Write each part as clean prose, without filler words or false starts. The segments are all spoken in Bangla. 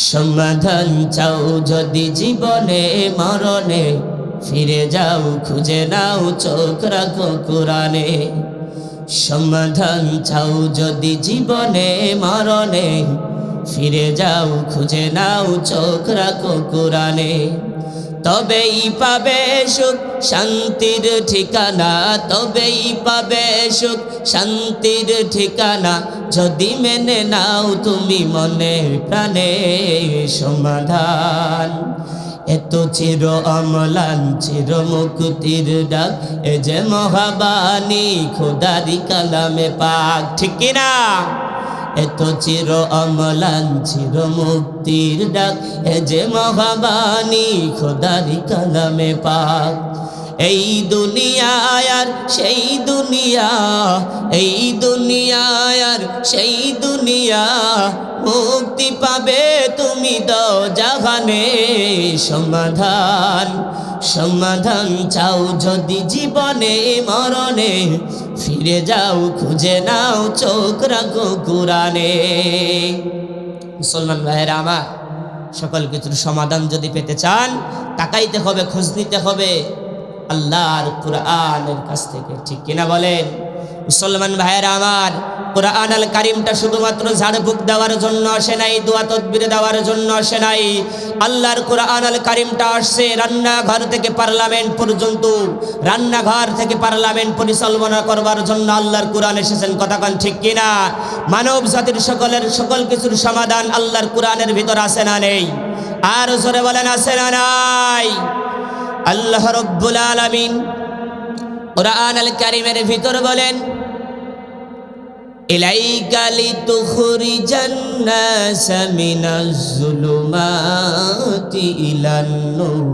সমাধান চাও যদি জীবনে মরণে, ফিরে যাও খুঁজে নাও চোখ রাখো কোরআনে। সমাধান চাও যদি জীবনে মরণে, ফিরে যাও খুঁজে নাও চোখ রাখো কোরআনে। তবেই পাবে সুখ শান্তির ঠিকানা, তবেই পাবে সুখ শান্তির ঠিকানা, যদি মেনে নাও তুমি মনে প্রাণে সমাধান। এত চির অম্লান চির মুক্তির ডাক, এ যে মহাবাণী খোদারি কালামে পাক, ঠিক কিনা? এত চির অম্লান চির মুক্তির ডাক, এ যে মহাবাণী খোদারি কালামে পাক। এই দুনিয়া আর সেই দুনিয়া, এই দুনিয়া আর সেই দুনিয়া, মুক্তি পাবে তুমি দাও জাহানে সমাধান। সমাধান চাও যদি জীবনে মরণে, ফিরে যাও খুঁজে নাও চোখ রাখো কোরআনে। মুসলমান ভাইয়েরা আমার, সকল কিছুর সমাধান যদি পেতে চান, তাকাইতে হবে, খোঁজ নিতে হবে আল্লাহর কোরআনের কাছ থেকে, ঠিক কিনা বলেন? মুসলমান ভাইয়েরা আমার, কোরআন আল কারিমটা শুধুমাত্র ঝাড়ফুঁক দেওয়ার জন্য আসে নাই, দোয়া তদবির দেওয়ার জন্য আসে নাই। আল্লাহর কোরআন আল কারিমটা আসছে রান্নাঘর থেকে পার্লামেন্ট পর্যন্ত, রান্নাঘর থেকে পার্লামেন্ট পরিচালনা করবার জন্য আল্লাহর কোরআন এসেছেন, কথা কান ঠিক কিনা? মানব জাতির সকল কিছুর সমাধান আল্লাহর কোরআনের ভিতর আছে না নেই? আর জোরে বলেন আছে না নাই? আল্লাহ রাব্বুল আলামিন কোরআন আল কারিমের ভিতর বলেন, ইলাইকা লিতুখরিজান নাসা মিনাজ যুলুমাতি ইলান নূর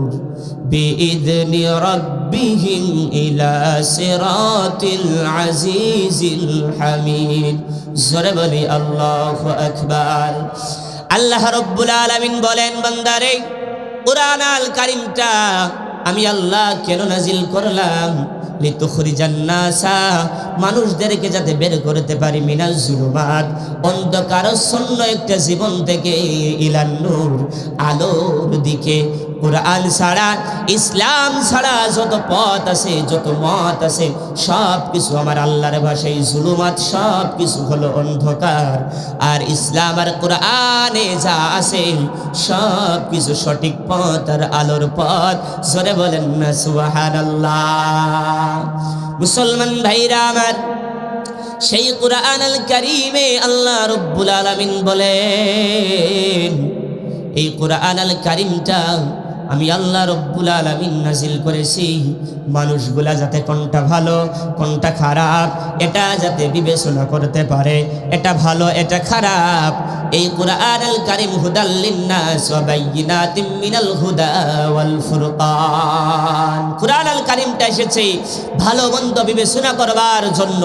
বিইذনি রাব্বিহিম ইলা সিরাতিল আজিজিল হামিদ। জোরে বলি আল্লাহু আকবার। আল্লাহ রাব্বুল আলামিন বলেন, বান্দারে কোরআন আল কারিমটা আমি আল্লাহ কেন নাজিল করলাম? লিতুখরিজান নাসা, মানুষদেরকে যাতে বের করতে পারি, মিনাজ যুলুমাত, অন্ধকারাচ্ছন্ন একটা জীবন থেকে, ইলান নূর, আলোর দিকে। কোরআন ছাড়া, ইসলাম ছাড়া যত পথ আছে, যত মত আছে, সব কিছু আমার আল্লাহর ভাষায় জুলুমাত, সব কিছু হলো অন্ধকার। আর ইসলাম আর কোরআনে যা আছে সব কিছু সঠিক পথ আর আলোর পথ। জোরে বলেন না সুবহানাল্লাহ। মুসলমান ভাইরা আমার, সেই কোরআন আল কারীমে আল্লাহ রাব্বুল আলামিন বলেন, এই কোরআন আল কারীমটা আমি আল্লাহ রাব্বুল আলামিন নাজিল করেছি মানুষগুলা যাতে কোনটা ভালো কোনটা খারাপ এটা যাতে বিবেচনা করতে পারে, এটা ভালো এটা খারাপ। এই কোরআন আল কারীম হুদাল লিন্নাস ওয়া বাইয়িনাতিম মিনাল হুদা ওয়াল ফুরকান। কোরআন আল কারীমটা এসেছে ভালো মন্দ বিবেচনা করবার জন্য,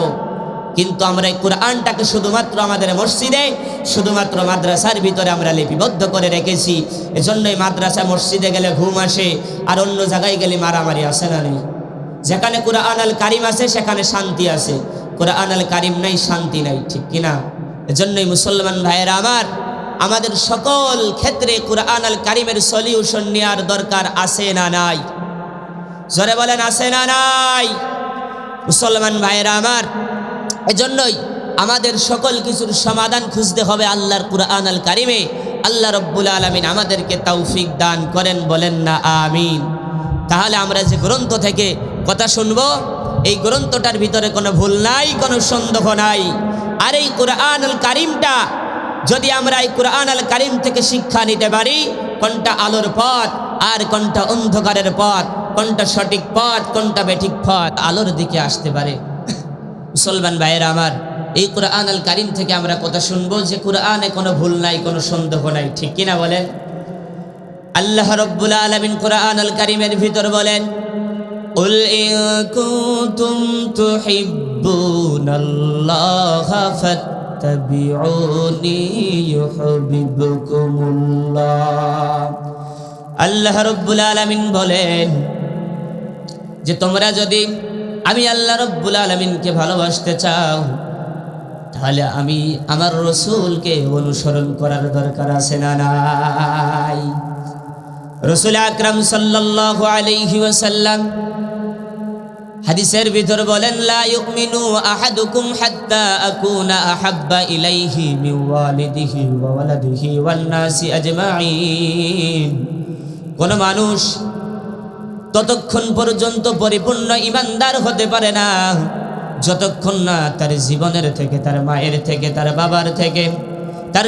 কিন্তু আমরা এই কোরআনটাকে শুধুমাত্র আমাদের মসজিদে, শুধুমাত্র মাদ্রাসার ভিতরে আমরা লিপিবদ্ধ করে রেখেছি। এজন্যই মাদ্রাসা মসজিদে গেলে ঘুম আসে, আর অন্য জায়গায় গেলে মারামারি আসে না নেই? যেখানে কোরআন আল কারীম আছে সেখানে শান্তি আছে, কোরআন আল কারীম নাই, শান্তি নাই, ঠিক কিনা? এজন্যই মুসলমান ভাইয়েরা আমার, আমাদের সকল ক্ষেত্রে কোরআন আল কারীমের সলিউশন নেওয়ার দরকার আছে না নাই? জোরে বলেন আছে না নাই? মুসলমান ভাইয়েরা আমার, এজন্যই আমাদের সকল কিছুর সমাধান খুঁজতে হবে আল্লাহর কোরআন আল কারীমে। আল্লাহ রাব্বুল আলামিন আমাদেরকে তৌফিক দান করেন, বলেন না আমিন। তাহলে আমরা যে গ্রন্থ থেকে কথা শুনবো, এই গ্রন্থটার ভিতরে কোনো ভুল নাই, কোনো সন্দেহ নাই। আর এই কোরআন আল কারীমটা যদি আমরা এই কোরআন আল কারীম থেকে শিক্ষা নিতে পারি, কোনটা আলোর পথ আর কোনটা অন্ধকারের পথ, কোনটা সঠিক পথ কোনটা বেঠিক পথ, আলোর দিকে আসতে পারে। মুসলমান ভাইয়েরা আমার, এই কোরআন আল কারীম থেকে আমরা কথা শুনবো যে কোরআনে কোনো ভুল নাই, কোনো সন্দেহ নাই, ঠিক কিনা বলেন? আল্লাহ রাব্বুল আলামিন কোরআন আল কারীমের ভিতর বলেন, কুল ইন কুনতুম তুহিব্বুনাল্লাহা ফাত্তাবিউনি ইউহিব্বুকুমুল্লাহ। আল্লাহ রাব্বুল আলামিন বলেন যে তোমরা যদি আমি আল্লাহ রাব্বুল আলামিনকে ভালোবাসতে চাও, তাহলে আমি আমার রসুলকে অনুসরণ করার দরকার আছে না নাই? রসুল আকরাম সাল্লাল্লাহু আলাইহি ওয়াসাল্লাম হাদিসের ভিতর বলেন, লা ইউমিনু আহাদুকুম হাত্তা আকুনা আহাব্বা ইলাইহি মিন ওয়ালিদিহি ওয়া ওয়ালাদিহি ওয়ান নাসি আজমাইন। কোন মানুষ ততক্ষণ পর্যন্ত পরিপূর্ণ ঈমানদার হতে পারে না যতক্ষণ না তার জীবনের থেকে, তার মায়ের থেকে, তার বাবার থেকে, তার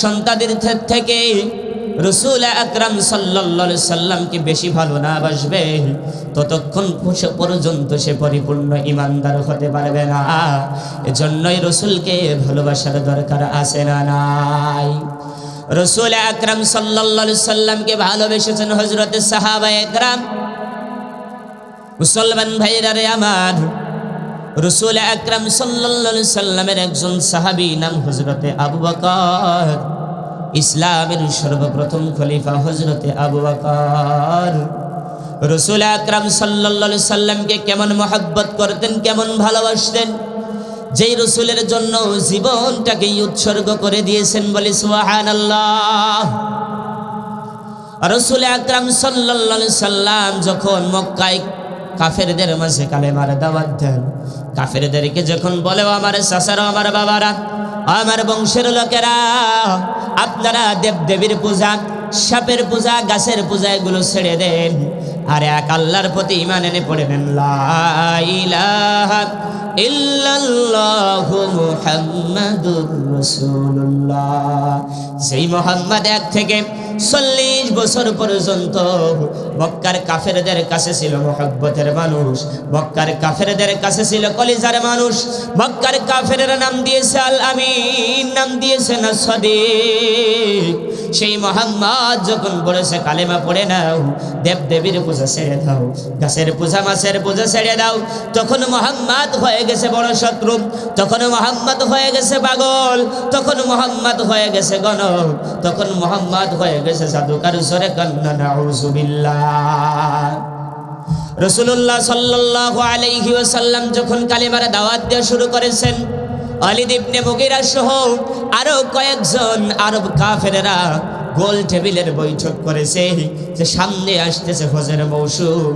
সন্তানদের থেকে রসুল আকরাম সাল্লাল্লাহু আলাইহি সাল্লামকে বেশি ভালো না বাসবে, ততক্ষণ পর্যন্ত সে পরিপূর্ণ ঈমানদার হতে পারবে না। এজন্যই রসুলকে ভালোবাসার দরকার আছে না নাই? রসুল আকরাম সাল্লাল্লাহু আলাইহি সাল্লামকে ভালোবেসেছেন হযরতে সাহাবায়ে একরাম। মুসলমান ভাইরা রে আমার, রসুল আকরাম সাল্লাল্লাহু আলাইহি সাল্লামের একজন সাহাবী নাম হযরতে আবু বকর। ইসলামের সর্বপ্রথম খলিফা হযরতে আবু বকর রসুল আকরাম সাল্লাল্লাহু আলাইহি সাল্লামকে কেমন মহব্বত করতেন, কেমন ভালোবাসতেন, যেই রসুলের জন্য জীবনটাকে উৎসর্গ করে দিয়েছেন, বলি সুবহানাল্লাহ। রসুল আকরাম সাল্লাল্লাহু আলাইহি সাল্লাম যখন মক্কায় কাফেরদের মাঝে কালেমার দাওয়াত দেন, কাফেরদেরকে যখন বলে, আমার চাচারা, আমার বাবারা, আমার বংশের লোকেরা, আপনারা দেবদেবীর পূজা, সাপের পূজা, গাছের পূজা এগুলো ছেড়ে দেন, আর এক আল্লাহর প্রতি ঈমান এনে পড়ে নেন, লা ইলাহা ইল্লাল্লাহু মুহাম্মাদুর রাসূলুল্লাহ। সেই মুহাম্মদ 1 থেকে 40 বছর পর্যন্ত মক্কার কাফেরদের কাছে ছিল মহব্বতের মানুষ, মক্কার কাফেরদের কাছে ছিল কলিজার মানুষ। মক্কার কাফেররা নাম দিয়েছে আল আমিন, নাম দিয়েছে না সাদিক। সেই মুহাম্মদ যখন বলেছে কালেমা পড়ে নাও, দেবদেবীর পূজা ছেড়ে দাও, গাছের পূজা, মাছের পূজা ছেড়ে দাও, তখন মুহাম্মদ হয়ে গেছে বড় শত্রু, তখন মুহাম্মদ হয়ে গেছে পাগল, তখন মুহাম্মদ হয়ে গেছে গণক, তখন মুহাম্মদ হয়ে গেছে জাদুকর। জোরে কান্না নাউযুবিল্লাহ। রাসূলুল্লাহ সাল্লাল্লাহু আলাইহি ওয়াসাল্লাম যখন কালেমার দাওয়াত দেওয়া শুরু করেছেন, ওয়ালিদ ইবনে মুগীরা সহ আরো কয়েকজন আরব কাফেররা গোল টেবিলের বৈঠক করেছে যে সামনে আসতেছে হজের মৌসুম,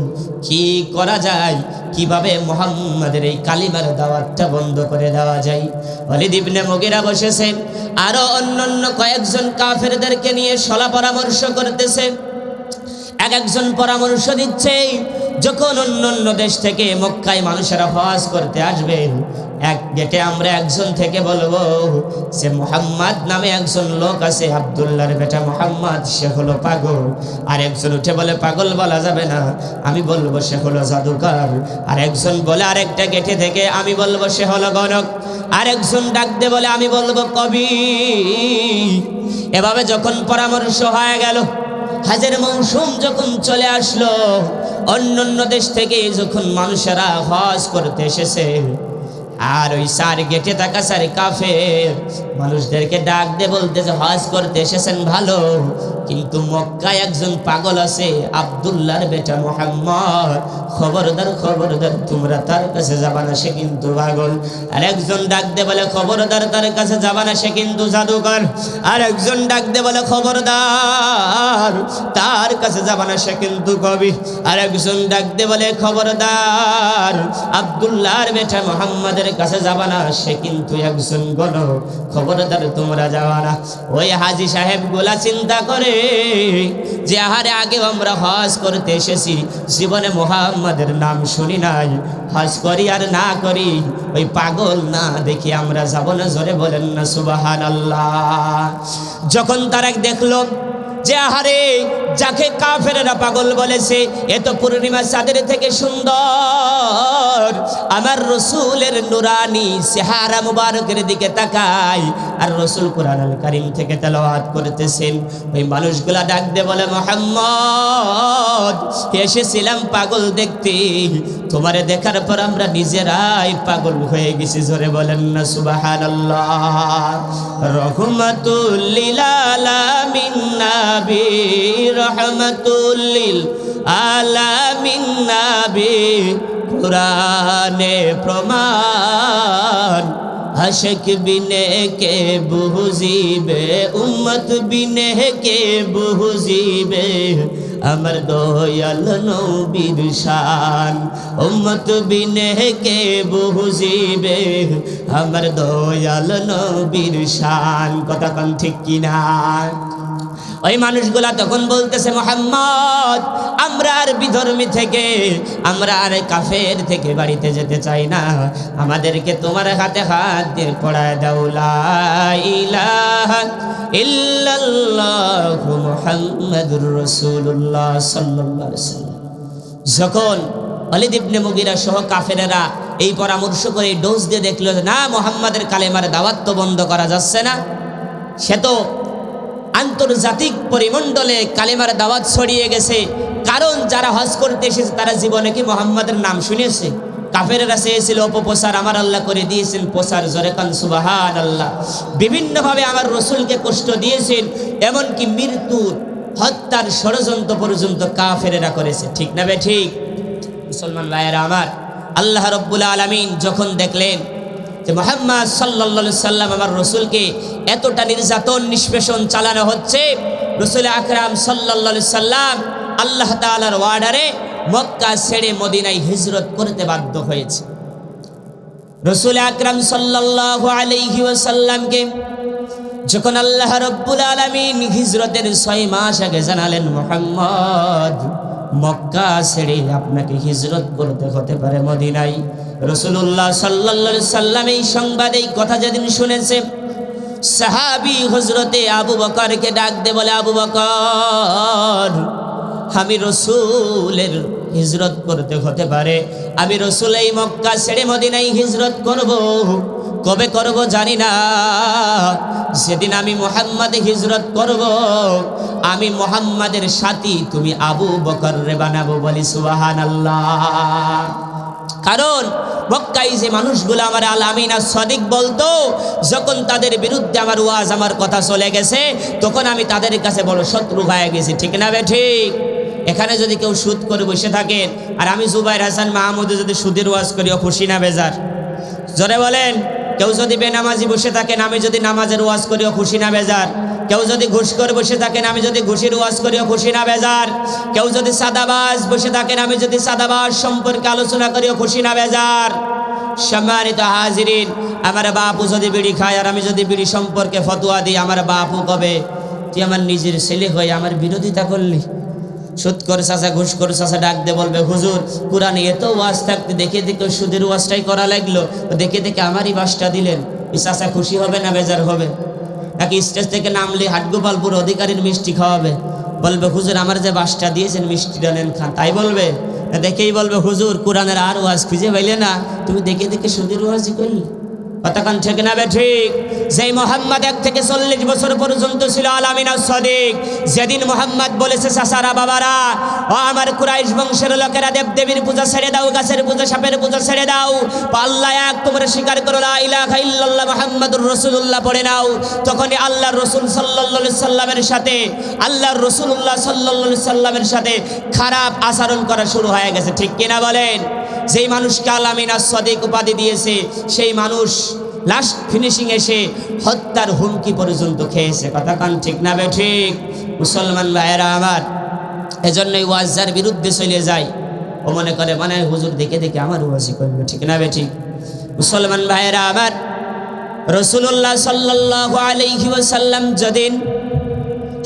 কি করা যায়, কিভাবে মুহাম্মাদের এই কালিমার দাওয়াতটা বন্ধ করে দেওয়া যায়। ওয়ালিদ ইবনে মুগীরা বসেছে, আরো অন্যান্য কয়েকজন কাফেরদেরকে নিয়ে সলা পরামর্শ করতেছে। এক একজন পরামর্শ দিচ্ছে, যখন অন্য দেশ থেকে মক্কায় মানুষেরা হজ করতে আসবে, এক গেটে আমরা একজন থেকে বলবো সে মুহাম্মদ নামে একজন লোক আছে, আব্দুল্লাহর বেটা মুহাম্মদ, সে হলো পাগল। আর একজন উঠে বলে পাগল বলা যাবে না, আমি বলবো সে হলো জাদুকর। আর একজন বলে আরেকটা গেটে থেকে, আমি বলবো সে হলো গণক। আর একজন ডাক দে বলে, আমি বলবো কবি। এভাবে যখন পরামর্শ হয়ে গেল, হজের মৌসুম যখন চলে আসলো, অন্য দেশ থেকে যখন মানুষেরা হজ করতে এসেছে, আর ওই 4 গেটে থাকা 4 কাফের মানুষদেরকে ডাক দিয়ে বলতেছে, হজ করতে এসেছেন ভালো, কিন্তু মক্কায় একজন পাগল আছে, আব্দুল্লাহর বেটা মুহাম্মদ, খবরদার খবরদার, তোমরা তার কাছে যাবা না, সে কিন্তু পাগল। আর একজন ডাক দিয়ে বলে, খবরদার, তার কাছে যাবা না, সে কিন্তু জাদুকর। আর একজন ডাক দিয়ে বলে, খবরদার, তার কাছে যাবা না, সে কিন্তু কবি। আর একজন ডাক দিয়ে বলে, খবরদার, আব্দুল্লাহর বেটা মুহাম্মাদের কাছে যাবা না, সে কিন্তু একজন গণক, খবরদার তোমরা যাবা না। ওই হাজী সাহেব গুলা চিন্তা করে যে আহারে, আগে আমরা হজ করতে এসেছি, জীবনে মুহাম্মাদের নাম শুনি নাই, হজ করি আর না করি, ওই পাগল না দেখি আমরা যাব না। জোরে বলেন না সুবহানাল্লাহ। যখন তারা দেখলো যে আহারে, যাকে কাফেররা পাগল বলেছে, এত পূর্ণিমা চাঁদের থেকে সুন্দর, আমার রসুলের নুরানি চেহারা মুবারকের দিকে তাকায়, আর রসুল কুরআনুল কারীম থেকে তেলাওয়াত করতেছেন। ওই মানুষগুলা ডাক দিয়ে বলে, মুহাম্মদ, এসেছিলাম পাগল দেখতে, তোমারে দেখার পর আমরা নিজেরাই পাগল হয়ে গেছি। জোরে বলেন না সুবহানাল্লাহ। রহমাতুল লিল আলামিন নবী, রহমাতুল লিল আলামিন নবী, কুরআনে প্রমাণ, আশিক বিনে কে বুঝিবে, উম্মত বিনে কে বুঝিবে আমার দয়াল নবীর শান। উম্মত বিনে কে বুঝিবে আমার দয়াল নবীর শান। কথা কোন ঠিক কিনা? ওই মানুষগুলা তখন বলতেছে, মুহাম্মদ আমরা আর বিধর্মী থেকে, আমরা আর কাফের থেকে বাড়িতে যেতে চাই না, আমাদেরকে তোমার হাতে হাত দিয়ে পড়ায় দাও লা ইলাহা ইল্লাল্লাহু মুহাম্মাদুর রাসূলুল্লাহ সাল্লাল্লাহু আলাইহি ওয়াসাল্লাম। যখন ওয়ালিদ ইবনে মুগিরা সহ কাফেরেরা এই পরামর্শ করে ডোজ দিয়ে দেখলো না মুহাম্মাদের কালেমার দাওয়াত তো বন্ধ করা যাচ্ছে না, সে তো আন্তর্জাতিক পরিমণ্ডলে কালেমার দাওয়াত ছড়িয়ে গেছে, কারণ যারা হজ করতে এসেছে তারা জীবনে কি মুহাম্মাদের নাম শুনেছে? কাফেররা চেয়েছিল অপপ্রচার, আমার আল্লাহ করে দিয়েছেন প্রচার। জোরে কান সুবহানাল্লাহ। বিভিন্নভাবে আমার রসুলকে কষ্ট দিয়েছেন, এমনকি মৃত্যু হত্যার ষড়যন্ত্র পর্যন্ত কাফেরেরা করেছে। ঠিক না বে ঠিক? মুসলমান ভাইয়েরা আমার, আল্লাহ রাব্বুল আলামিন যখন দেখলেন যে মুহাম্মদ সাল্লাল্লাহু আলাইহি সাল্লাম আমার রসুলকে এতটা নির্যাতন নিষ্পেষণ চালানো হচ্ছে, রসুল আকরাম সাল্লাল্লাহু আলাইহি সাল্লাম আল্লাহ তাআলার অর্ডারে মক্কা ছেড়ে মদিনায় হিজরত করতে বাধ্য হয়েছে। রসুল আকরাম সাল্লাল্লাহু আলাইহি ওয়াসাল্লামকে যখন আল্লাহ রাব্বুল আলামিন হিজরতের 6 মাস আগে জানালেন, মুহাম্মদ মক্কা ছেড়ে আপনাকে হিজরত করতে হতে পারে মদিনায়। রাসূলুল্লাহ সাল্লাল্লাহু আলাইহি সাল্লাম এই সংবাদ, এই কথা যেদিন শুনেছে, সাহাবী হযরতে আবু বকরকে ডাক দে বলে, আবু বকর আমি রসুলের হিজরত করতে হতে পারে, আমি রসুল এই মক্কা ছেড়ে মদিনায় হিজরত করব। কবে করব জানি না, সেদিন আমি মুহাম্মদ হিজরত করব, আমি মুহাম্মাদের সাথী তুমি আবু বকর রে বানাবো। বলি সুবহানাল্লাহ। কারণ মক্কায় যে মানুষগুলো আমার আল আমিন আর সাদিক বলতো, যখন তাদের বিরুদ্ধে আমার ওয়াজ আমার কথা চলে গেছে, তখন আমি তাদের কাছে বড় শত্রু হয়ে গেছি। ঠিক না বে ঠিক? এখানে যদি কেউ সুদ করে বসে থাকেন আর আমি জুবাইর হাসান মাহমুদ যদি সুদের ওয়াজ করি, খুশি না বেজার? জোরে বলেন। কেউ যদি বেনামাজি বসে থাকেন, আমি যদি নামাজের ওয়াজ করি, খুশি না বেজার? কেউ যদি ঘুষ করে বসে থাকেন, আমি যদি ঘুষের ওয়াজ করি, খুশি না বেজার? কেউ যদি সাদাবাজ বসে থাকেন, আমি যদি সাদাবাজ সম্পর্কে আলোচনা করি, খুশি না বেজার? সম্মানিত হাজিরিন, আমার বাপু যদি বিড়ি খায় আর আমি যদি বিড়ি সম্পর্কে ফতোয়া দিই, আমার বাপু কবে তুই আমার নিজের ছেলে হয়ে আমার বিরোধিতা করলি? সুদ করে চাচা, ঘুষ করে চাচা ডাক দে বলবে, হুজুর কোরআনে এত ওয়াজ থাকতে দেখে দেখে সুদের ওয়াজটাই করা লাগলো, দেখে দেখে আমারই বাসটা দিলেন। এই চাচা খুশি হবে না বেজার হবে? নাকি স্টেজ থেকে নামলে হাটগোপালপুর অধিকারীর মিষ্টি খাওয়াবে, বলবে হুজুর আমার যে বাসটা দিয়েছেন মিষ্টিটা নেন খান, তাই বলবে? দেখেই বলবে, হুজুর কোরআনের আর ওয়াজ খুঁজে পাইলে না, তুমি দেখে দেখে সুদের ওয়াজই করলে। কতক্ষণ ঠিক না বে ঠিক? যেই মোহাম্মদ 1 থেকে 40 বছর পর্যন্ত ছিল আল আমিন আর সাদিক, যেদিন মোহাম্মদ বলেছে, চাচারা বাবারা ও আমার কুরাইশ বংশের লোকেরা, দেবদেবীর পূজা ছেড়ে দাও, গাছের পূজা, সাপের পূজা ছেড়ে দাও, আল্লাহ এক, তোমরা স্বীকার করো লা ইলাহা ইল্লাল্লাহ মুহাম্মাদুর রাসূলুল্লাহ পড়ে নাও। তখনই আল্লাহর রাসূল সাল্লাল্লাহু আলাইহি সাল্লামের সাথে, আল্লাহর রাসূলুল্লাহ সাল্লাল্লাহু আলাইহি সাল্লামের সাথে খারাপ আচরণ করা শুরু হয়ে গেছে। ঠিক কিনা বলেন? যেই মানুষকে আল আমিন আর সাদিক উপাধি দিয়েছে, সেই মানুষ লাস্ট ফিনিশিং এসে হত্যার হুমকি পর্যন্ত খেয়েছে। কথা কান ঠিক না বে ঠিক? মুসলমান ভাইয়েরা আমার, এজন্যই ওয়াজার বিরুদ্ধে চলে যায়, ও মনে করে মানে হুজুর দেখে দেখে আমার ওয়াজি করবে। ঠিক না বে ঠিক? মুসলমান ভাইয়েরা আমার, রাসূলুল্লাহ সাল্লাল্লাহু আলাইহি ওয়াসাল্লাম যেদিন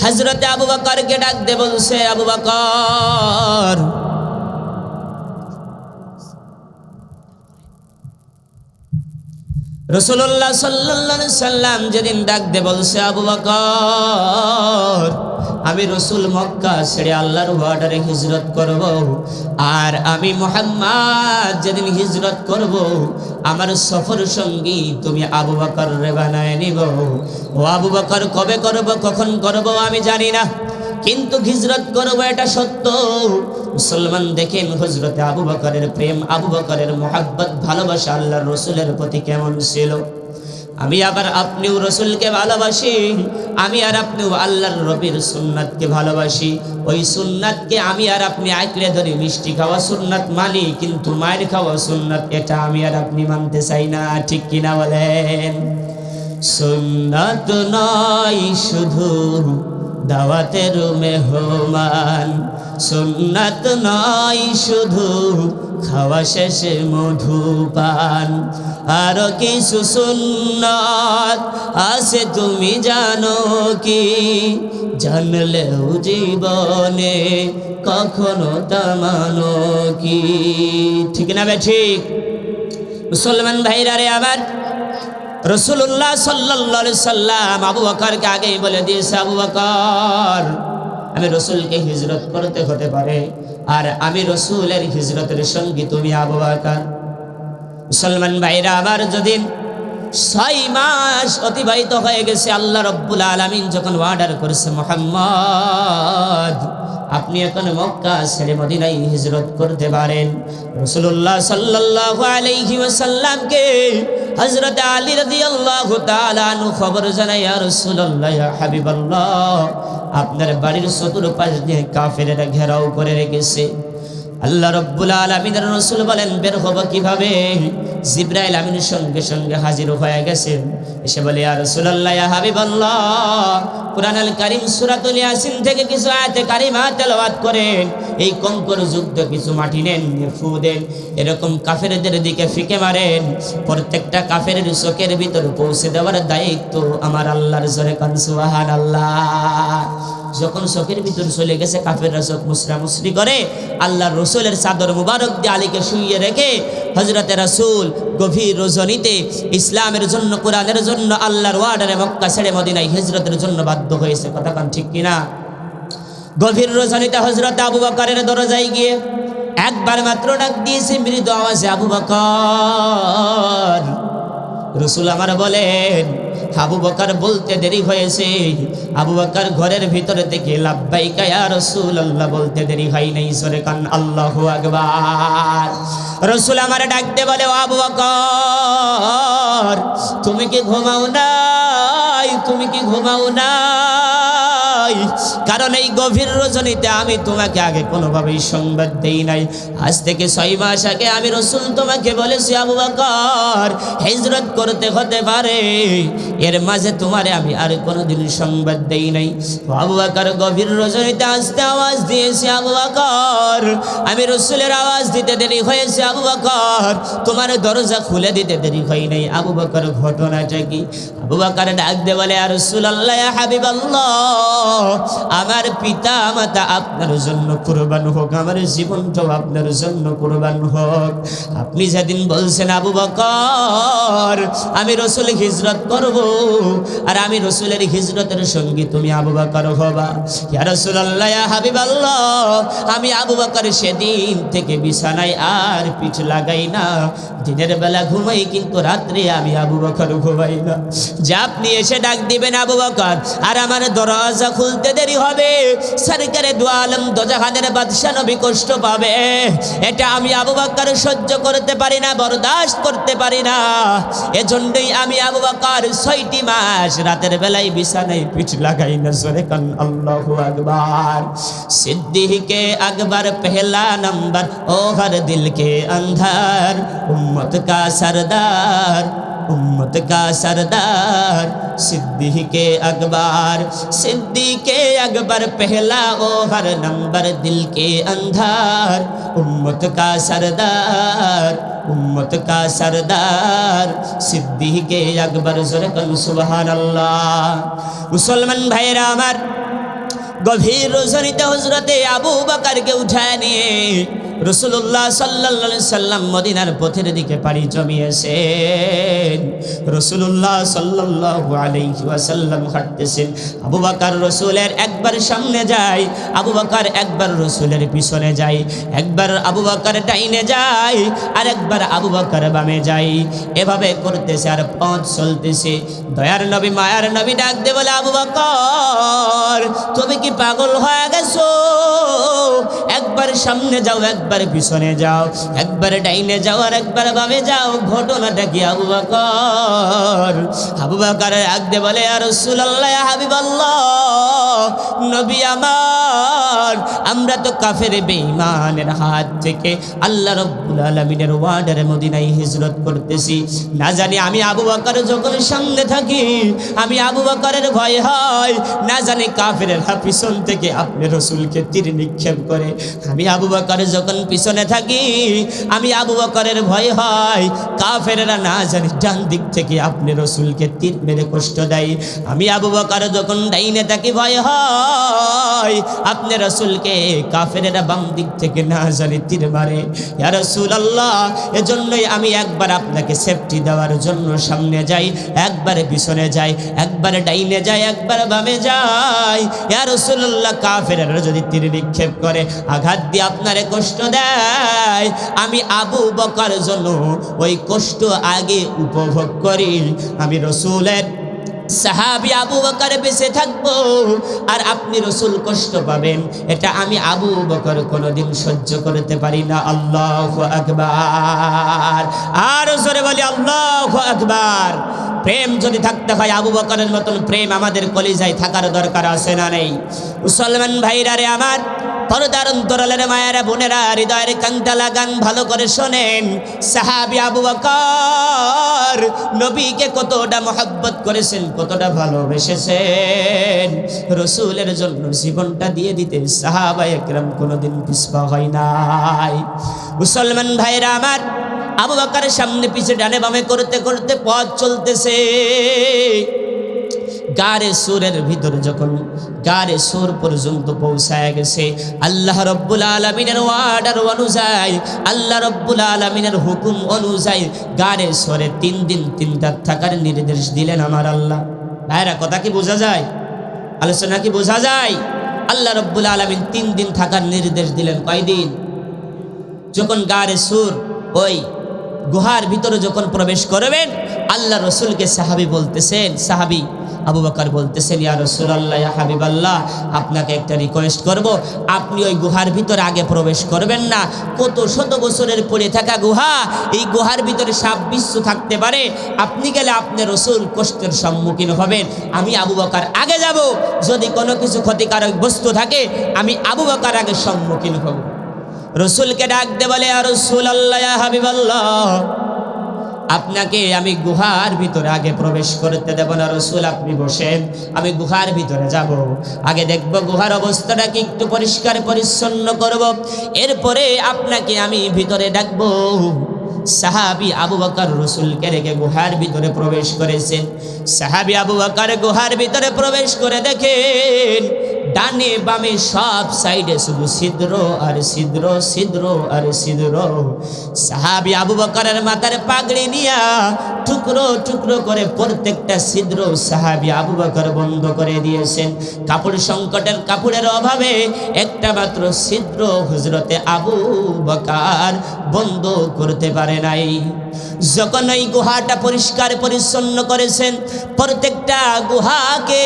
হযরতে আবু বকরকে ডাক দে বলছে, আবু বকর রাসূলুল্লাহ সাল্লাল্লাহু আলাইহি সাল্লাম যেদিন ডাক দে বলছে, আবু বকর আমি রাসূল মক্কা ছেড়ে আল্লাহর অর্ডারে হিজরত করব, আর আমি মুহাম্মদ যেদিন হিজরত করব, আমার সফর সঙ্গী তুমি আবু বকর রে বানায় নিব। ও আবু বকর কবে করব, কখন করব আমি জানি না, কিন্তু হিজরত করব এটা সত্য। মুসলমান দেখেন হযরতে আবু বকরের প্রেম, আবু বকরের মুহাব্বত, ভালোবাসা আল্লাহর রাসূলের প্রতি কেমন ছিল। আমি আবার আপনিও রসুলকে ভালোবাসি, আমি আর আপনিও আল্লাহর নবীর সুন্নাতকে ভালোবাসি। ওই সুন্নাতকে আমি আর আপনি আঁকড়ে ধরে মিষ্টি খাওয়া সুন্নাত মানি, কিন্তু মায়ের খাওয়া সুন্নাত এটা আমি আর আপনি মানতে চাই না। ঠিক কিনা বলেন? সুন্নাত নয় শুধু দাওয়াতের মেহমান, সুন্নাত নয় শুধু খাওয়া শেষে মধুপান, আরো কিছু সুন্নাত আছে তুমি জানো কি? জানলেও জীবনে কখনো তা মানো কি? ঠিক না বে ঠিক? মুসলমান ভাইরা রে আমার, রাসূলুল্লাহ সাল্লাল্লাহু আলাইহি সাল্লাম আবু বকরকে আগেই বলে দিয়েছে, আবু বকর, আমি রসুলকে হিজরত করতে হতে পারে, আর আমি রসুলের হিজরতের সঙ্গী তুমি আবু বকর। মুসলমান ভাইরা আমার, যদি 6 মাস অতিবাহিত হয়ে গেছে, আল্লাহ রাব্বুল আলামিন যখন অর্ডার করেছে, মুহাম্মদ আপনি এখন মক্কা ছেড়ে মদিনায় হিজরত করতে পারেন, রাসূলুল্লাহ সাল্লাল্লাহু আলাইহি ওয়াসাল্লামকে হযরত আলী রাদিয়াল্লাহু তাআলা আনহু খবর জানায়, ইয়া রাসূলুল্লাহ, ইয়া হাবিবাল্লাহ, আপনার বাড়ির চতুর্পাশ দিয়ে কাফেরেরা ঘেরাও করে রেখেছে। আল্লাহ রাব্বুল আলামিনের রাসূল বলেন, বের হব কিভাবে? জিবরাইল আমিনের সঙ্গে সঙ্গে হাজির হয়ে গেছেন, এসে বলে, ইয়া রাসূলুল্লাহ, ইয়া হাবিবাল্লাহ, কুরআনুল কারীম সূরাতুল ইয়াসিন থেকে কিছু আয়াতে কারিমা তেলাওয়াত করেন, এই কঙ্কর যুদ্ধ কিছু মাটি নেন, ফু দেন, এরকম কাফেরদের দিকে ফিকে মারেন, প্রত্যেকটা কাফেরের চোখের ভিতর পৌঁছে দেওয়ার দায়িত্ব আমার আল্লাহর। জোরে কান সুবহানাল্লাহ। যখন চোখের ভিতর চলে গেছে, কাফেররা চোখ মুসরামুসরি করে, আল্লাহর রসুলের চাদর মুবারক দিয়ে আলীকে শুইয়ে রেখে হযরতে রাসূল গভীর রজনীতে ইসলামের জন্য, কোরআনের জন্য, আল্লাহর ওয়ার্ডারে মক্কা ছেড়ে মদিনায় হিজরতের জন্য বাধ্য হয়েছে। কথা কান ঠিক কিনা? গভীর রজনীতে হযরত আবু বকরের দরজায় গিয়ে একবার মাত্র ডাক দিয়েছে মৃদু আওয়াজে, আবু বকর। রসুল আমার বলেন, আবু বকর বলতে দেরি হয়েছে। আবু বকর ঘরের ভিতরে থেকে লাব্বাইকা ইয়া রাসূলুল্লাহ বলতে দেরি হয় নাই। সরে কান আল্লাহু আকবার। রসুল আমার ডাকতে বলে, ও আবু বকর, তুমি কি ঘুমাও নাই? তুমি কি ঘুমাও নাই? কারণ এই গভীর রজনীতে আমি তোমাকে আগে কোনোভাবেই সংবাদ দেই নাই। আজ থেকে 6 মাস আগে আমি রসুল তোমাকে বলেছি, আবু বকর হিজরত করতে হতে পারে, এর মাঝে তোমারে আমি আর কোনোদিন সংবাদ দেই নাই। আবু বকর গভীর রজনীতে আস্তে আওয়াজ দিয়েছে, আবু বকর আমি রসুলের আওয়াজ দিতে দেরি হয়েছে, আবু বকর তোমার দরজা খুলে দিতে দেরি হয় নাই। আবু বকর ঘটনাটা কি? আবু বকর ডাক দিয়ে বলে, ইয়া রাসূলুল্লাহ, ইয়া হাবিবাল্লাহ, আমার পিতা মাতা আপনার জন্য কুরবান হোক, আমার জীবনটাও আপনার জন্য কুরবান হোক। আপনি যেদিন বলছেন, আবু বকর আমি রসুল হিজরত করব, আর আমি রসুলের হিজরতের সঙ্গী তুমি আবু বকর হবা, ইয়া রাসূলুল্লাহ, ইয়া হাবিবাল্লাহ, আমি আবু বকর সেদিন থেকে বিছানায় আর পিঠ লাগাই না, দিনের বেলা ঘুমাই, কিন্তু রাত্রে আমি আবু বকর ঘুমাই না। যে আপনি এসে ডাক দিবেন আবু বকর, আর আমার দরজা খুলতে দেরি হবে, সরকারে দু আলম দোজাহানের বাদশা নবী কষ্ট পাবে, এটা আমি আবু বকর সহ্য করতে পারি না, বরদাস্ত করতে পারি না। এজন্যই আমি আবু বকর 6টি মাস রাতের বেলায় বিছানায় পিঠ লাগাই না। সরে কান আল্লাহু আকবার। সিদ্দিকে আকবর পহলা नंबर, ओ हर दिल के अंधार, उम्मत का सरदार, उम्मत का सरदार, सिद्दीक़े अकबर, सिद्दीक़े अकबर पहला, ओ हर नंबर दिल के अंधार, उम्मत का सरदार, उम्मत का सरदार, सिद्दीक़े अकबर। ज़रकन सुबहानल्लाह। मुसलमान भाईरा আমার, গভীর রজনীতে হযরতে আবু বকরকে উঠায় নিয়ে রাসূলুল্লাহ সাল্লাল্লাহু আলাইহি সাল্লাম মদিনার পথের দিকে পাড়ি জমিয়েছেন। রাসূলুল্লাহ সাল্লাল্লাহু আলাইহি ওয়াসাল্লাম হাঁটতেছেন, আবু বকর রাসূলের একবার সামনে যায়, আবু বকর একবার রাসূলের পিছনে যায়, একবার আবু বকর ডাইনে যায়, আর একবার আবু বকর বামে যায়। এভাবে করতেছে আর পথ চলতেছে। দয়ার নবী মায়ার নবী ডাক দিয়ে বলে, আবু বকর তুমি কি পাগল হয়ে গেছো? একবার সামনে যাও, একবার পিছনে যাও, একবার ডাইনে যাও আর একবার বামে যাও। ঘটনাটা কি আবু বকর? আবু বকর আগদে বলে, ইয়া রাসূলুল্লাহ, ইয়া হাবিবাল্লাহ, নবী আমার, আমরা তো কাফের বেঈমানের হাত থেকে আল্লাহ রাব্বুল আলামিনের ওয়ার্ডারে মদিনায় হিজরত করতেছি। না জানি আমি আবু বকর যখন সামনে থাকি, আমি আবু বকরের ভয় হয়, না জানি কাফেরেরা পিছন থেকে আপনি রাসূলকে তীর নিক্ষেপ করে। আমি আবু বকর যখন পিছনে থাকি, আমি আবু বকরের ভয় হয়, কাফেরেরা না জানি ডান দিক থেকে আপনি রাসূলকে তীর মেরে কষ্ট দেয়। আমি আবু বকর যখন ডাইনে থাকি, ভয় হয় আপনি রাসূলকে কাফেরেরা বাম দিক থেকে না জানি তীর মারে। ইয়া রাসূলুল্লাহ, এজন্যই আমি একবার আপনাকে সেফটি দেওয়ার জন্য সামনে যাই, একবার পিছনে যাই, একবার ডাইনে যাই, একবার বামে যাই। ইয়া রাসূলুল্লাহ, কাফেরেরা যদি তীর নিক্ষেপ করে, আঘাত দিয়ে আপনারে কষ্ট দেয়, আমি আবু বকর জন্য ওই কষ্ট আগে উপভোগ করি। আমি রাসূলের সাহাবী আবু বকর বেঁচে থাকবো আর আপনি রাসূল কষ্ট পাবেন, এটা আমি আবু বকর কোনোদিন সহ্য করতে পারি না। আল্লাহু আকবার। আর জোরে বলি আল্লাহু আকবার। প্রেম যদি থাকতে হয় আবু বকরের মতন প্রেম আমাদের কলিজায় থাকার দরকার আছে না নেই? মুসলমান ভাইরা রে আমার, পর্দার অন্তরালের মায়েরা বোনেরা, হৃদয়ের কান্তা লাগান, ভালো করে শোনেন। সাহাবী আবু বকর নবীকে কতটা মহব্বত করেছেন, কতটা ভালোবেসেছেন। রাসূলের জন্য জীবনটা দিয়ে দিতে সাহাবায়ে কেরাম কোনোদিন পিছপা হয় নাই। মুসলমান ভাইরা আমার, আবু বকরের সামনে পিছে ডানে বামে করতে করতে পথ চলতেছে। গারে সুরের ভিতর যখন গারে সুর পর্যন্ত পৌঁছায় গেছে, আল্লাহ রব্বুল আলামিনের ওয়ার্ডার অনুযায়ী, আল্লাহ রব্বুল আলামিনের হুকুম অনুযায়ী গারে সুরে 3 দিন 3 রাত থাকার নির্দেশ দিলেন আমার আল্লাহ। ভাইরা, কথা কি বোঝা যায়? আলোচনা কি বোঝা যায়? আল্লাহ রব্বুল আলামিন 3 দিন থাকার নির্দেশ দিলেন। কয়দিন? যখন গারে সুর ওই গুহার ভিতরে যখন প্রবেশ করবেন, আল্লাহ রসুলকে সাহাবী বলতেছেন, সাহাবী আবু বকর বলতেছেন, ইয়া রাসূলুল্লাহ, ইয়া হাবিবাল্লাহ, আপনাকে একটা রিকোয়েস্ট করব, আপনি ওই গুহার ভিতরে আগে প্রবেশ করবেন না। কত শত বছরের পড়ে থাকা গুহা, এই গুহার ভিতরে সাপ বিচ্ছু থাকতে পারে, আপনি গেলে আপনি রাসূল কষ্টের সম্মুখীন হবেন। আমি আবু বকর আগে যাব, যদি কোনো কিছু ক্ষতিকারক বস্তু থাকে আমি আবু বকর আগে সম্মুখীন হব। রাসূলকে ডাক দে বলে, ইয়া রাসূলুল্লাহ, ইয়া হাবিবাল্লাহ, আপনাকে আমি গুহার ভিতরে আগে প্রবেশ করতে দেব না। রাসূল, আপনি বসেন, আমি গুহার ভিতরে যাব, আগে দেখব গুহার অবস্থাটা কি, একটু পরিষ্কার পরিচ্ছন্ন করব, এরপরে আপনাকে আমি ভিতরে ডাকবো। সাহাবী আবু বকর রাসূলকে রেখে গুহার ভিতরে প্রবেশ করেছেন। সাহাবী আবু বকর গুহার ভিতরে প্রবেশ করে দেখেন, ডানে বামে সব সাইডে শুধু ছিদ্র আর ছিদ্র, ছিদ্র আর ছিদ্র। সাহাবী আবু বকরের মাথার পাগড়ি নিয়া টুকরো টুকরো করে প্রত্যেকটা ছিদ্র সাহাবী আবু বকর বন্ধ করে দিয়েছেন। কাপড় সংকটের কাপড়ের অভাবে একটা মাত্র ছিদ্র হযরতে আবু বকর বন্ধ করতে পারে নাই। যখন এই গুহাটা পরিষ্কার পরিচ্ছন্ন করেছেন, প্রত্যেকটা গুহাকে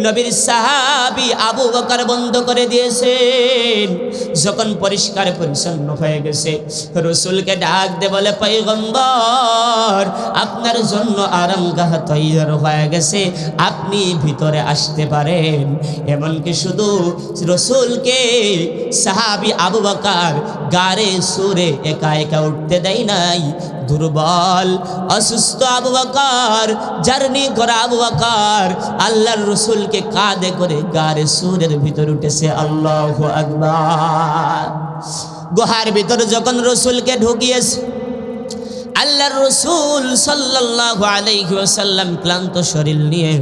নবীর সাহাবী আবু বকর বন্ধ করে দিয়েছেন। যখন পরিষ্কার পরিচ্ছন্ন হয়ে গেছে, রাসূলকে ডাক দে বলে, পয়গম্বর, আপনার জন্য আরামগাহ তৈয়ার হয়ে গেছে, আপনি ভিতরে আসতে পারেন। এমনকি শুধু রাসূলকে সাহাবী আবু বকর গারে সুরে একা একা উঠতে দেয় নাই। দুর্বল অসুস্থ আবু বকর, জার্নি করা আবু বকর আল্লাহর রাসূলকে কাঁধে করে গারে সুরের ভিতর উঠেছে। আল্লাহু আকবার। গুহার ভিতরে যখন রাসূলকে ঢুকিয়েছে, আল্লাহর রাসূল সাল্লাল্লাহু আলাইহি ওয়াসাল্লাম ক্লান্ত শরীর নিয়ে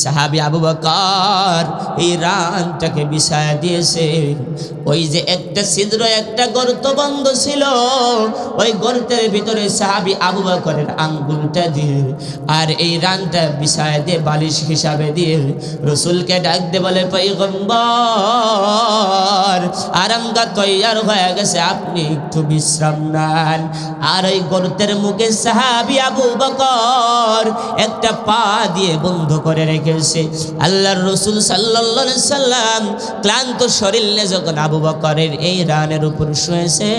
সাহাবী আবু বকর এই রানটাকে বিছায়া দিয়েছে। ওই যে একটা ছিদ্র, একটা গর্ত বন্ধ ছিল, ওই গর্তের ভিতরে সাহাবী আবু বকরের আঙ্গুলটা দিয়ে আর এই রানটা বিছায়া দিয়ে বালিশ হিসাবে দিয়ে রাসূলকে ডাক দে বলে, পয়গম্বর, আরামগাহ তৈয়ার হয়ে গেছে, আপনি একটু বিশ্রাম নেন। আর ওই গর্তের মুখে সাহাবী আবু বকর একটা পা দিয়ে বন্ধ করে রেখেছে। আল্লাহর রাসূল সাল্লাল্লাহু আলাইহি সাল্লাম ক্লান্ত শরীর নিয়ে যখন আবু বকরের এই রানের উপর শুয়েছে,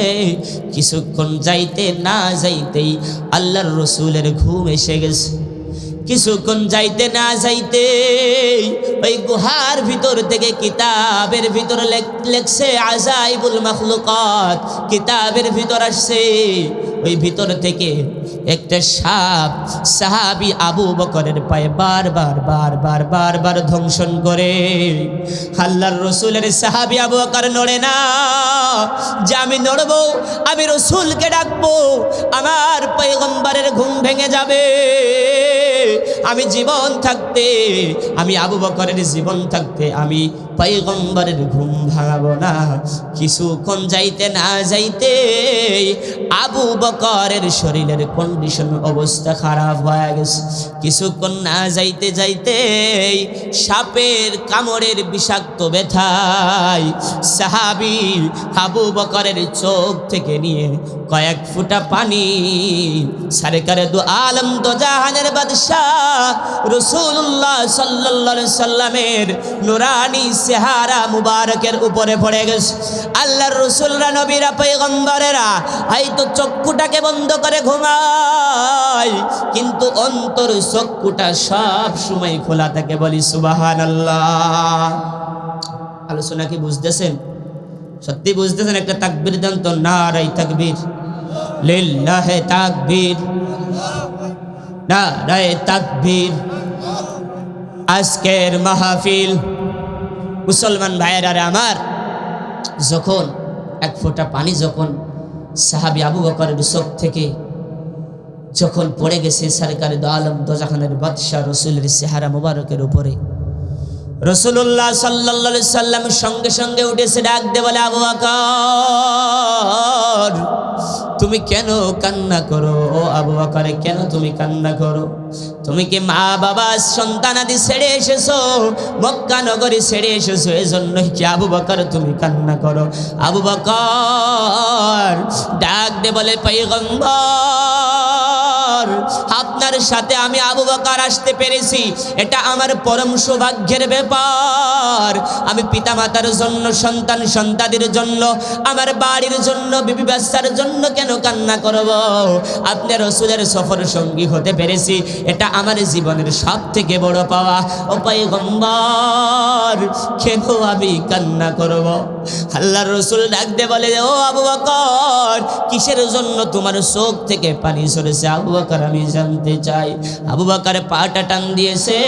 কিছুক্ষণ যাইতে না যাইতেই আল্লাহর রাসূলের ঘুম এসে গেছে। কিছুক্ষণ যাইতে না যাইতে ওই গুহার ভিতর থেকে কিতাবের ভিতর লেখছে আজাইবুল মাখলুকাত, কিতাবের ভিতর আসছে ওই ভিতর থেকে একটা সাপ সাহাবী আবু বকরের পায়ে বারবার ধ্বংসন করে। আল্লাহর রাসূলের সাহাবী আবু বকর নড়ে না যে আমি নড়বো, আমি রাসূলকে ডাকবো, আমার পয়গম্বরের ঘুম ভেঙে যাবে। আমি জীবন থাকতে, আমি আবু বকরের জীবন থাকতে আমি পয়গম্বরের ঘুম ভাঙাবো না। কিছুক্ষণ যাইতে না যাইতে আবু বকরের শরীরের কন্ডিশন অবস্থা খারাপ হয়ে গেছে। কিছুক্ষণ না যাইতে যাইতে সাপের কামড়ের বিষাক্ত ব্যথায় সাহাবী আবু বকরের চোখ থেকে নিয়ে কয়েক ফোঁটা পানি সরকারে দু আলম দো জাহানের বাদশাহ রাসূলুল্লাহ সাল্লাল্লাহু আলাইহি সাল্লামের নুরানি চেহারা মুবারকের উপরে পড়ে গেছে। আল্লাহর রাসূলরা, নবীরা, পয়গম্বরেরা হয়তো চক্ষুটাকে বন্ধ করে ঘুমায়, কিন্তু অন্তর চক্ষুটা সব সময় খোলা থাকে। বলি সুবহানাল্লাহ। আলোচনা কি বুঝতেছেন? সত্যি বুঝতেছেন? একটা তাকবীর দেন তো। নারায়ে তাকবীর, লিল্লাহি তাকবীর, নারায়ে তাকবীর। আজকের মাহফিল মুসলমান ভাইয়েরা আমার, যখন এক ফোঁটা পানি যখন সাহাবী আবু বকরের চোখ থেকে যখন পড়ে গেছে সরকারে দো আলম দো জাহানের বাদশাহ রাসূলের চেহারা মুবারকের উপরে, রাসূলুল্লাহ সাল্লাল্লাহু আলাইহি সাল্লাম সঙ্গে সঙ্গে উঠেছে, ডাক দিয়ে বলে, আবু বকর তুমি কেন কান্না করো? ও আবু বকর, কেন তুমি কান্না করো? তুমি কি মা বাবা সন্তানাদি ছেড়ে এসেছো, মক্কা নগরী ছেড়ে এসেছো, এজন্যই কি আবু বকর তুমি কান্না করো? আবু বকর ডাক দিয়ে বলে, পয়গম্বর আপনার সাথে আমি আবু বকর আসতে পেরেছি, এটা আমার পরম সৌভাগ্যের ব্যাপার। আমি পিতামাতার জন্য, সন্তান সন্তানের জন্য, আমার বাড়ির জন্য, বিবি বাচ্চার জন্য কেন কান্না করব? আপনি রাসূলের সফর সঙ্গী হতে পেরেছি, এটা আমার জীবনের সব থেকে বড় পাওয়া। ও পয়গম্বর কেন আমি কান্না করব? আল্লাহর রাসূল ডাক দিয়ে বলে, ও আবু বকর কিসের জন্য তোমার চোখ থেকে পানি ঝরেছে? আবু বকর আমি জানতে চাই। আবু বকর পাটা টান দিয়েছে,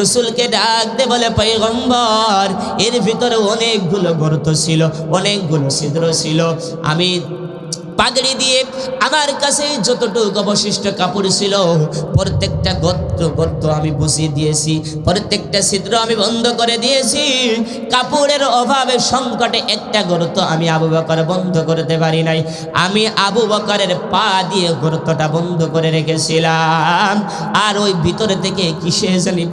রাসূলকে ডাক দিয়ে বলে, পয়গম্বর এর ভিতরে অনেকগুলো গর্ত ছিল, অনেকগুলো ছিদ্র ছিল। আমি পাগড়ি দিয়ে আমার কাছে যতটুকু অবশিষ্ট কাপড় ছিল প্রত্যেকটা গর্ত আমি বুঝিয়ে দিয়েছি, প্রত্যেকটা ছিদ্র আমি বন্ধ করে দিয়েছি। কাপড়ের অভাবে সংকটে একটা গর্ত আমি আবু বকর বন্ধ করতে পারি নাই। আমি আবু বকরের পা দিয়ে গর্তটা বন্ধ করে রেখেছিলাম, আর ওই ভিতরে থেকে কিসে জানি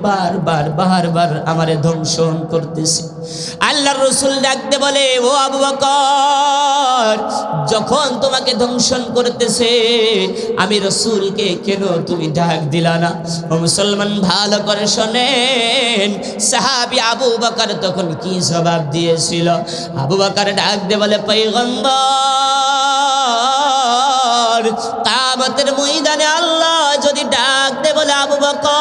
বারবার আমারে ধ্বংসন করতেছে। আল্লাহর রাসূল ডাকতে বলে, ও আবু বকর যখন তোমাকে ধ্বংসন করতেছে আমি রাসূলকে কেন তুমি ডাক দিলা না? ও মুসলমান ভালো করে শোনেন, সাহাবী আবু বকর তখন কি জবাব দিয়েছিল? আবু বকর ডাক দিয়ে বলে, পয়গম্বর কিয়ামতের ময়দানে আল্লাহ যদি ডাক দে বলে, আবু বকর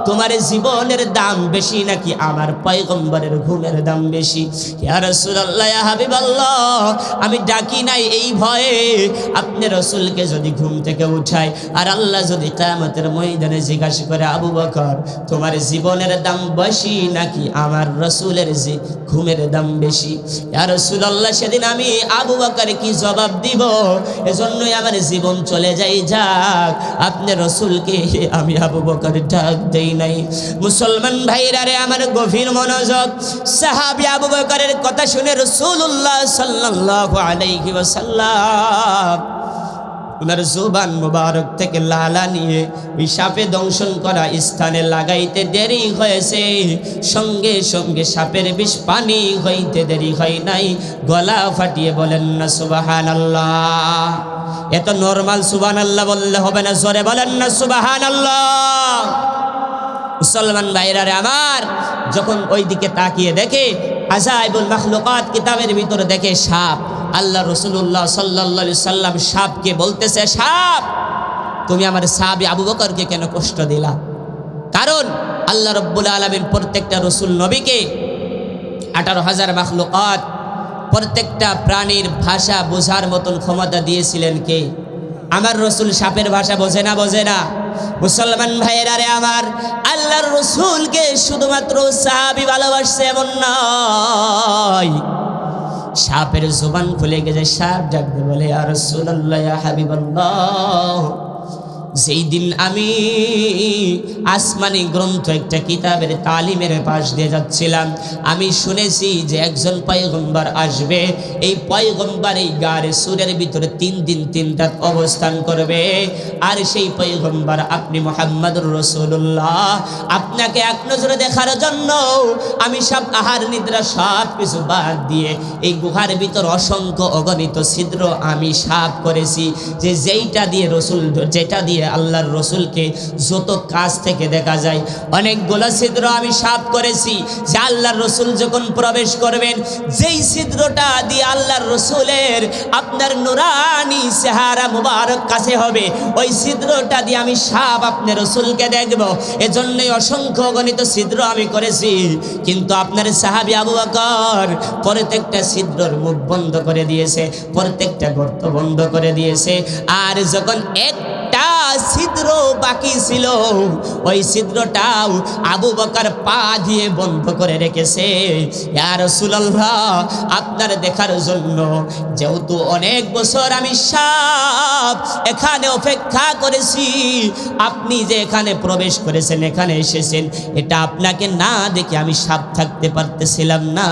তোমার জীবনের দাম বেশি নাকি আমার পয়গম্বরের ঘুমের দাম বেশি? ইয়া রাসূলুল্লাহ, ইয়া হাবিবাল্লাহ, আমি ডাকি নাই এই ভয়ে আপনি রাসূলকে যদি ঘুম থেকে উঠাই আর আল্লাহ যদি কিয়ামতের ময়দানে জিজ্ঞাসা করে, আবু বকর তোমার জীবনের দাম বেশি নাকি আমার রাসূলের ঘুমের দাম বেশি? ইয়া রাসূলুল্লাহ, সেদিন আমি আবু বকর কি জবাব দিব? এজন্যই আমার জীবন চলে যাক, আপনি রাসূলকে আমি আবু বকর ডাক দেই নাই। মুসলমান ভাইরা রে আমার গভীর মনোযোগ, সাহাবী আবু বকরের কথা শুনে রাসূলুল্লাহ সাল্লাল্লাহু আলাইহি ওয়াসাল্লাম ওনার জুবান মুবারক থেকে লালা নিয়ে ওই সাপে দংশন করা স্থানে লাগাইতে দেরি হয়েছে, সঙ্গে সঙ্গে সাপের বিষ পানি হইতে দেরি হয় নাই। গলা ফাটিয়ে বলেন না সুবহানাল্লাহ। এত নরমাল সুবহানাল্লাহ বললে হবে না, জোরে বলেন না সুবহানাল্লাহ। মুসলমান ভাইরা রে আমার, যখন ওই দিকে তাকিয়ে দেখে আজাইবুল মাখলুকাত কিতাবের ভিতরে দেখে সাপ, আল্লাহ রাসূলুল্লাহ সাল্লাল্লাহু আলাইহি সাল্লাম সাপকে বলতেছে, সাপ তুমি আমার সাহাবী আবু বকরকে কেন কষ্ট দিলা? কারণ আল্লাহ রাব্বুল আলামিন প্রত্যেকটা রাসূল নবীকে 18,000 মাখলুকাত প্রত্যেকটা প্রাণীর ভাষা বোঝার মতন ক্ষমতা দিয়েছিলেন কে? আমার রাসূল সাপের ভাষা বোঝে না, বোঝে না। মুসলমান ভাইয়েরা রে আমার, আল্লাহর রাসূলকে শুধুমাত্র সাহাবী ভালোবাসছে এমন নয়, সাপের জবান খুলে গেছে। সাপ ডাকতে বলে, ইয়া রাসূলুল্লাহ, ইয়া হাবিবাল্লাহ, যেই দিন আমি আসমানি গ্রন্থ একটা কিতাবের তালিমের পাশ দিয়ে যাচ্ছিলাম, আমি শুনেছি যে একজন পয়গম্বর আসবে, এই পয়গম্বর এই গারে সুরের ভিতরে 3 দিন 3 রাত অবস্থান করবে, আর সেই পয়গম্বর আপনি মুহাম্মদুর রাসূলুল্লাহ। আপনাকে এক নজরে দেখার জন্য আমি সব আহার নিদ্রা সব কিছু বাদ দিয়ে এই গুহার ভিতর অসংখ্য অগণিত ছিদ্র আমি সাফ করেছি, যে যেইটা দিয়ে রসুল, যেটা দিয়ে আল্লাহর রসুলকে যত কাছ থেকে দেখা যায় অনেকগুলো ছিদ্র আমি সাফ করেছি, যে আল্লাহর রসুল যখন প্রবেশ করবেন যেই ছিদ্রটা দিয়ে আল্লাহর রসুলের আপনার নুরানি চেহারা মুবারক কাছে হবে, ওই ছিদ্রটা দিয়ে আমি সাফ আপনার রসুলকে দেখব। এজন্যই অসংখ্য গণিত ছিদ্র আমি করেছি। কিন্তু আপনার সাহাবী আবু বকর প্রত্যেকটা ছিদ্রর মুখ বন্ধ করে দিয়েছে, প্রত্যেকটা গর্ত বন্ধ করে দিয়েছে। আর যখন একটা ছিদ্র বাকি ছিল, ওই ছিদ্রটাও আবু বকর পা দিয়ে বন্ধ করে রেখেছে। ইয়া রাসূলুল্লাহ, আপনার দেখার জন্য যেহেতু অনেক বছর আমি সাপ এখানে অপেক্ষা করেছি, আপনি যে এখানে প্রবেশ করেছেন, এখানে এসেছেন, এটা আপনাকে না দেখে আমি সাপ থাকতে পারতেছিলাম না।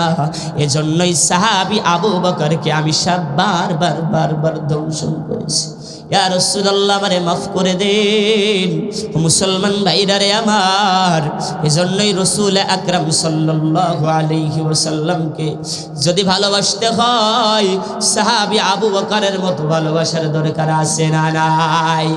এজন্যই সাহাবী আবু বকরকে আমি সাপ বারবার দংশন করেছি। ইয়া রাসূলুল্লাহ, আমারে মাফ করে দেন। মুসলমান ভাইরা রে আমার, এজন্যই রাসূল আকরাম সাল্লাল্লাহু আলাইহি ওয়াসাল্লামকে যদি ভালোবাসতে হয়, সাহাবী আবু বকরের মতো ভালোবাসার দরকার আছে না নাই?